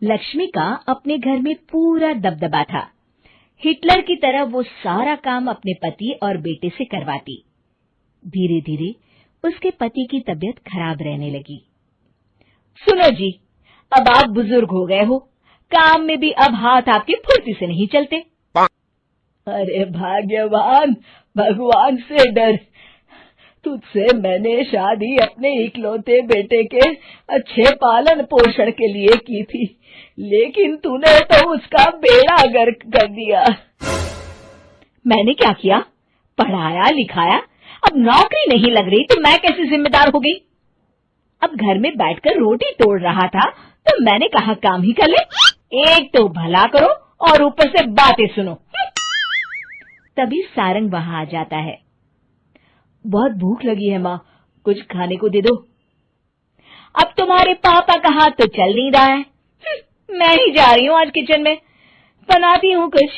लक्ष्मी का अपने घर में पूरा दबदबा था। हिटलर की तरह वो सारा काम अपने पति और बेटे से करवाती। धीरे धीरे उसके पति की तबीयत खराब रहने लगी। सुनो जी, अब आप बुजुर्ग हो गए हो, काम में भी अब हाथ आपके फुर्ती से नहीं चलते। अरे भाग्यवान, भगवान से डर। तुझसे मैंने शादी अपने इकलौते बेटे के अच्छे पालन पोषण के लिए की थी, लेकिन तूने तो उसका बेड़ा गर्क कर दिया। मैंने क्या किया? पढ़ाया लिखाया, अब नौकरी नहीं लग रही तो मैं कैसे जिम्मेदार हो गई? अब घर में बैठकर रोटी तोड़ रहा था तो मैंने कहा काम ही कर ले। एक तो भला करो और ऊपर से बातें सुनो। तभी सारंग वहां आ जाता है। बहुत भूख लगी है माँ, कुछ खाने को दे दो। अब तुम्हारे पापा का हाथ तो चल नहीं रहा है। मैं ही जा रही हूँ आज किचन में, बनाती हूँ कुछ।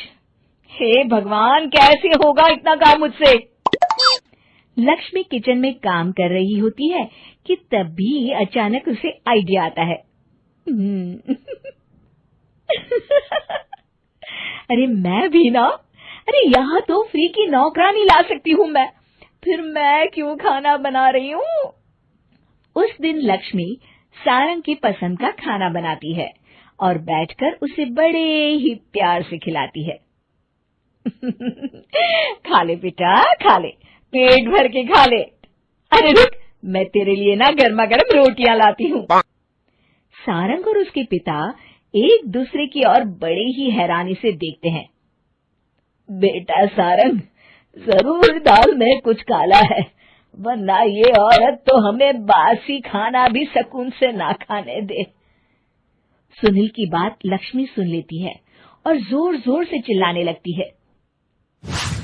हे भगवान, कैसे होगा इतना काम मुझसे? लक्ष्मी किचन में काम कर रही होती है कि तभी अचानक उसे आइडिया आता है। अरे मैं भी ना, अरे यहाँ तो फ्री की नौकरानी ला सकती हूँ मैं, फिर मैं क्यों खाना बना रही हूँ? उस दिन लक्ष्मी सारंग की पसंद का खाना बनाती है और बैठकर उसे बड़े ही प्यार से खिलाती है। खा ले बेटा, खा ले, पेट भर के खा ले। अरे रुक, मैं तेरे लिए ना गर्मा गर्म रोटियां लाती हूँ। सारंग और उसके पिता एक दूसरे की ओर बड़े ही हैरानी से देखते हैं। बेटा सारंग, जरूर दाल में कुछ काला है, वरना ये औरत तो हमें बासी खाना भी सुकून से ना खाने दे। सुनील की बात लक्ष्मी सुन लेती है और जोर जोर से चिल्लाने लगती है।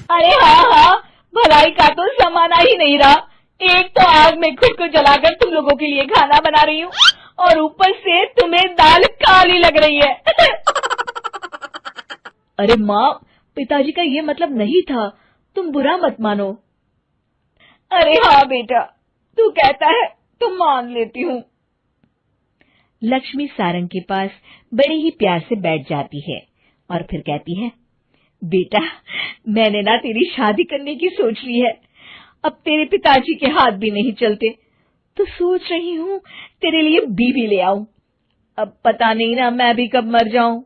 अरे हाँ, भलाई का तो जमाना ही नहीं रहा। एक तो आग में खुद को जलाकर तुम लोगों के लिए खाना बना रही हूँ और ऊपर से तुम्हें दाल काली लग रही है। अरे माँ, पिताजी का ये मतलब नहीं था, तुम बुरा मत मानो। अरे हाँ बेटा, तू कहता है तो मान लेती हूँ। लक्ष्मी सारंग के पास बड़े ही प्यार से बैठ जाती है और फिर कहती है, बेटा मैंने ना तेरी शादी करने की सोच ली है। अब तेरे पिताजी के हाथ भी नहीं चलते तो सोच रही हूँ तेरे लिए बीवी ले आऊं। अब पता नहीं ना मैं भी कब मर जाऊं।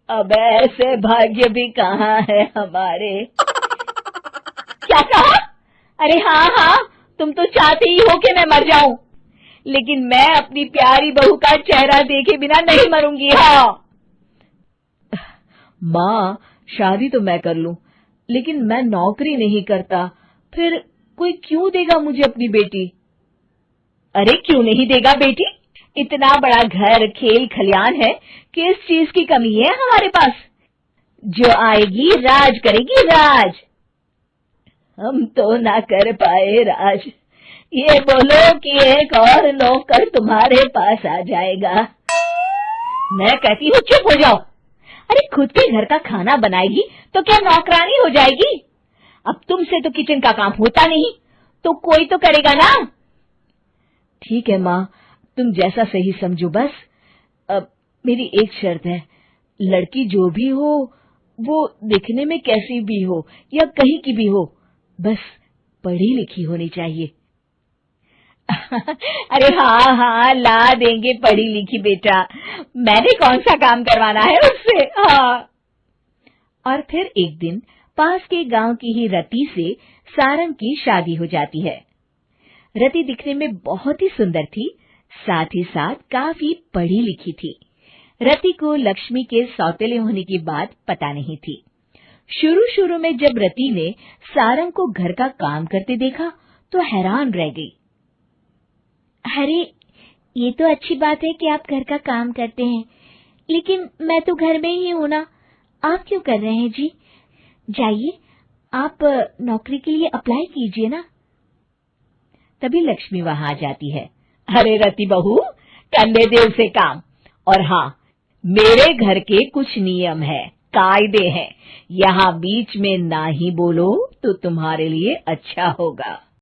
अब ऐसे भाग्य भी कहाँ है हमारे। क्या कहा? अरे हाँ, तुम तो चाहते ही हो कि मैं मर जाऊं, लेकिन मैं अपनी प्यारी बहू का चेहरा देखे बिना नहीं मरूंगी। हाँ माँ, शादी तो मैं कर लूं, लेकिन मैं नौकरी नहीं करता, फिर कोई क्यों देगा मुझे अपनी बेटी? अरे क्यों नहीं देगा बेटी? इतना बड़ा घर, खेल खलियान है, किस चीज की कमी है हमारे पास? जो आएगी राज करेगी, राज। हम तो ना कर पाए राज, ये बोलो कि एक और नौकर तुम्हारे पास आ जाएगा। मैं कहती हूँ चुप हो जाओ। अरे खुद के घर का खाना बनाएगी तो क्या नौकरानी हो जाएगी? अब तुमसे तो किचन का काम होता नहीं, तो कोई तो करेगा ना। ठीक है माँ, तुम जैसा सही समझो बस। अब मेरी एक शर्त है, लड़की जो भी हो वो दिखने में कैसी भी हो या कहीं की भी हो, बस पढ़ी लिखी होनी चाहिए। अरे हाँ, ला देंगे पढ़ी लिखी बेटा, मैंने कौन सा काम करवाना है उससे। हाँ। और फिर एक दिन पास के गांव की ही रति से सारंग की शादी हो जाती है। रति दिखने में बहुत ही सुंदर थी, साथ ही साथ काफी पढ़ी लिखी थी। रति को लक्ष्मी के सौतेले होने की बात पता नहीं थी। शुरू में जब रति ने सारंग को घर का काम करते देखा तो हैरान रह गई। अरे ये तो अच्छी बात है कि आप घर का काम करते हैं, लेकिन मैं तो घर में ही हूं ना, आप क्यों कर रहे हैं जी? जाइए आप नौकरी के लिए अप्लाई कीजिए ना। तभी लक्ष्मी वहां आ जाती है। अरे रति बहू, करने दे उसे काम। और हाँ, मेरे घर के कुछ नियम है, कायदे हैं, यहाँ बीच में ना ही बोलो तो तुम्हारे लिए अच्छा होगा।